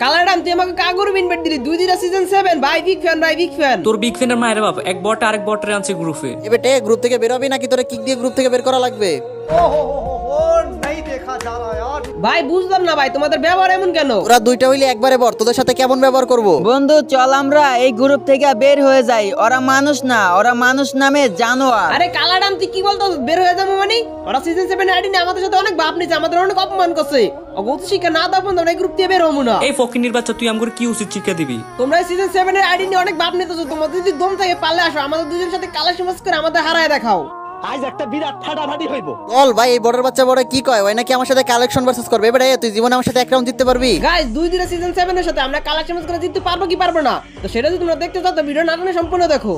কালাডাম তুই আমাকে কাগর ইনভাইট দিলি 2 দিন সিজন 7 ভাই বিগ ফ্যান ভাই বিগ ফ্যান। তোর বিগ ফ্যানের মায়ের বাপ এক বট আরেক বটের আনছে গ্রুপে। এ বেটে গ্রুপ থেকে বের হবি নাকি তোরে কিক দিয়ে গ্রুপ থেকে বের করা লাগবে? ভাই বুঝলাম না ভাই তোমাদের ব্যবহার এমন কেন? ওরা দুইটা হইলে একবারে বর, তোদের সাথে কেমন ব্যবহার করব? বন্ধু চল আমরা এই গ্রুপ থেকে বের হয়ে যাই। ওরা মানুষ না, ওরা মানুষ নামে জানোয়ার। আরে কালাডাম তুই কি বলতো বের হয়ে যাবো মানে? ওরা সিজন 7 আইডি নিয়ে আমাদের সাথে অনেক ভাব নিছে, আমাদের অনেক অপমান করছে। অগত শিক্ষা না দাও বন্ধু, আমরা এই গ্রুপ থেকে বের হবো না। এই ফকিনির বাচ্চা তুই আমগরে কি উচিত শিক্ষা দিবি? তোমরা সিজন 7 এর আইডি নিয়ে অনেক ভাব নিতেছো, তোমাদের যদি দম থাকে পারলে আসো আমাদের দুজনের সাথে কালেকশন করে আমাদের হারায় দেখাও। আজ একটা বিরাট ফাটাফাটি হইব। বল ভাই এই বড়ের বাচ্চা বড় কি কয়? ওই নাকি আমার সাথে কালেকশন ভার্সেস করবে। এবারে তুই জীবনে আমার সাথে এক রাউন্ড জিততে পারবি? গাইস 2 দিন সিজন 7 এর সাথে আমরা কালেকশন করে জিততে পারবো কি পারবো না, তো সেটা যদি তোমরা দেখতে চাও তো ভিডিও না টেনে সম্পূর্ণ দেখো।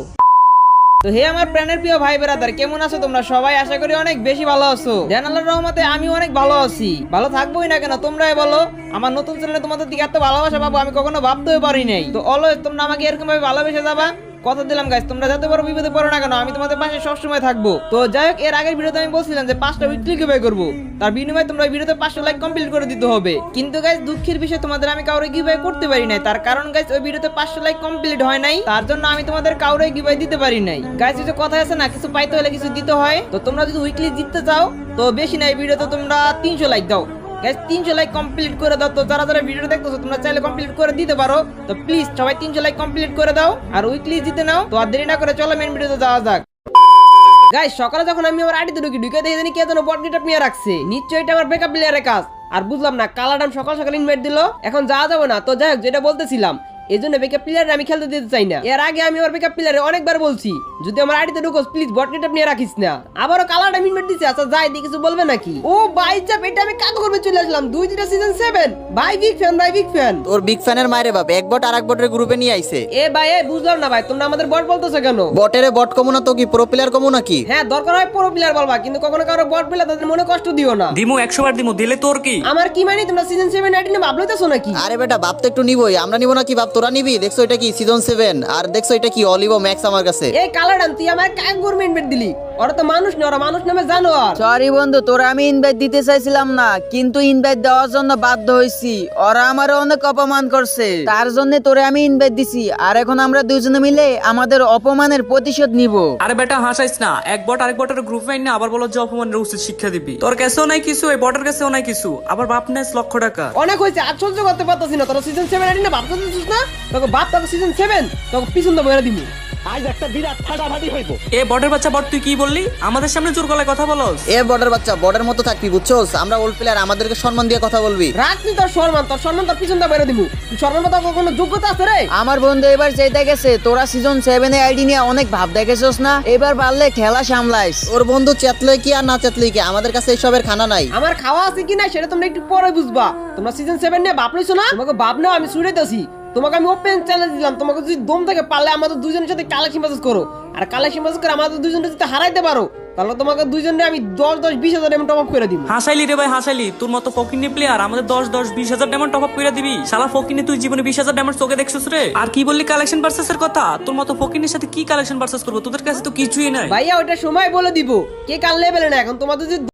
তো হে আমার প্রাণের প্রিয় ভাই ব্রাদার, কেমন আছো তোমরা সবাই? আশা করি অনেক বেশি ভালো আছো। জানালার রহমতে আমি অনেক ভালো আছি, ভালো থাকবোই না কেন তোমরাই বলো। আমার নতুন চ্যানেলে তোমাদের দিকে এত ভালোবাসা পাবো আমি কখনো ভাবতেও পারি নাই। তো অলওয়েজ তোমরা আমাকে এরকম ভাবে ভালোবেসে যাবা, কথা দিলাম গাইস। তোমরা যত বড় বিপদে পড়ো না কেন আমি তোমাদের পাশে সবসময় থাকবো। তো যাই হোক, এর আগের ভিডিওতে আমি বলছিলাম যে 5টা উইকলি গিভঅ্যাওয়ে করব, তার বিনিময়ে তোমরা এই ভিডিওতে 500 লাইক কমপ্লিট করে দিতে হবে। কিন্তু গাইস দুঃখের বিষয় তোমাদের আমি কাউরে গিভঅ্যাওয়ে করতে পারি নাই, তার কারণ গাইস ওই ভিডিওতে 500 লাইক কমপ্লিট হয় নাই, তার জন্য আমি তোমাদের কাউরে গিভঅ্যাওয়ে দিতে পারি নাই। গাইস কিছু কথা আছে না, কিছু পাইতে হলে কিছু দিতে হয়। তো তোমরা যদি উইকলি জিততে চাও তো বেশি না, এই ভিডিওতে তোমরা 300 লাইক দাও গাইস, 300 লাইক কমপ্লিট করে দাও। তো যারা যারা ভিডিও দেখতেছো তোমরা চাইলে কমপ্লিট করে দিতে পারো, তো প্লিজ সবাই 300 লাইক কমপ্লিট করে দাও আর উইকলি জিতে নাও। তো আর দেরি না করে চলো মেন ভিডিওতে যাওয়া যাক। গাইস সকালে যখন আমি আমার আইডিতে ঢুকে দেখি জানি কে যেন বট গেটআপ নিয়ে রাখছে, নিশ্চয়ই এটা আমার ব্যাকআপ প্লেয়ারের কাজ। আর বুঝলাম না কালাডাম সকাল সকাল ইনভাইট দিল, এখন যাওয়া যাবে না। তো যাই হোক, যেটা বলতেছিলাম এই জন্য বেকআপ প্লেয়ারে আমি খেলতে দিতে চাই না। এর আগে আমি আমার বেকআপ প্লেয়ারে অনেকবার বলছি যদি আমার আইডিতে ঢুকোস প্লিজ বট গেটআপ নিয়ে রাখিস না। আবারও কালাডাম ইনভাইট দিছে, আচ্ছা যাই দি কিছু বলবে নাকি? ও ভাই চাপ, এটা আমি কাজ করবে চলে আসলাম 2 সিজন 7 ভাই বিগ ফ্যান ভাই বিগ ফ্যান। তোর বিগ ফ্যানের মায়ের বাপ এক বট আরেক বটের গ্রুপে নিয়ে আইছে। এ ভাই এ বুঝলাম না ভাই, তোমরা আমাদের বট বলতেছো কেন? বটের বট কমু না তো কি প্রো প্লেয়ার কমু নাকি? হ্যাঁ দরকার হয় প্রো প্লেয়ার বলবা, কিন্তু কখনো কারো বট প্লেয়ার তাদের মনে কষ্ট দিও না। দিমু 100 বার দিমু, দিলে তোর কি? আমার কি মানে তোমরা সিজন 7 আইডি নিয়ে ভাবলইতেছো নাকি? আরে বেটা বাপ তো একটু নিবই, আমরা নিব না কি বাপ? তোরা নিবি? দেখছো এটা কি সিজন 7 আর দেখছো এটা কি অলিভো ম্যাক্স আমার কাছে। এই কালাডাম তুই আমার কাক গভর্নমেন্ট দিলি, ওরা তো মানুষ না, ওরা মানুষ নামে জানোয়ার। সরি বন্ধু, তোরা আমি ইনভাইট দিতে চাইছিলাম না, কিন্তু ইনভাইট দেওয়ার জন্য বাধ্য হইছি। ওরা আমারে অনেক অপমান করছে, তার জন্য তোরে আমি ইনভাইট দিছি। আর এখন আমরা দুজনে মিলে আমাদের অপমানের প্রতিশোধ নিব। আরে বেটা হাসাইস না, এক বট আরেক বটের গ্রুপে না আবার বলো যে অপমানের উচিত শিক্ষা দিবি। তোর কাছেও নাই কিছু, এই বটের কাছেও নাই কিছু, আবার বাপ নেস লক্ষ টাকা। অনেক হয়েছে, আর সহ্য করতে পারতাছি না। তোরা সিজন 7 আইডি না ভাবতেছিস না? তোকে বাপ তোকে সিজন 7 তোকে পিছন তো বইরা দিমু। আজ একটা বিরাট ফাটাফাটি হইব। এ বটের বাচ্চা বট তুই কি বললি? আমাদের সামনে জোর গলায় কথা বলস? এ বটের বাচ্চা বটের মতো থাকবি বুঝছোস? আমরা ওল্ড প্লেয়ার, আমাদেরকে সম্মান দিয়ে কথা বলবি। রাখনি তোর সম্মান তোর পিছন তো বইরা দিমু। তুই সম্মান মতো কোনো যোগ্যতা আছে রে? আমার বন্ধু এবার চাইতে গেছে, তোরা সিজন 7 এ আইডি নিয়ে অনেক ভাব দেখেছস না, এবার পারলে খেলা সামলাইস। ওর বন্ধু চেতলে কি আর না চেতলে কি, আমাদের কাছে এইসবের খানা নাই। আমার খাওয়া আছে কি না সেটা তোমরা একটু পরে বুঝবা। তোমরা সিজন 7 নিয়ে ভাব লইছো না, তোমাকে ভাব নাও আমি ছুড়াইতেছি। তোমাকে আমি ওপেন চ্যালেঞ্জ দিলাম, তোমাকে যদি দম থেকে পারলে আমাদের দুজনের সাথে কালেকশন বাজাজ করো, আর কালেকশন বাজাজ করে আমাদের দুজনের যদি হারাইতে পারো তাহলে তোমাকে দুজনে আমি 10-20 হাজার ডায়মন্ড টপ আপ করে দিব। হাসাইলি রে ভাই হাসাইলি, তোর মতো ফকিনি প্লেয়ার আমাদের 10-20 হাজার ডায়মন্ড টপ আপ করে দিবি? শালা ফকিনি তুই জীবনে 20 হাজার ডায়মন্ড চোখে দেখছিস রে? আর কি বললি কালেকশন ভার্সেসের কথা? তোর মতো ফকিনির সাথে কি কালেকশন ভার্সেস করবো? তোদের কাছে তো কিছুই নাই ভাইয়া ওটা সময় বলে দিব কে কার লেভেলে না। এখন তোমাদের যদি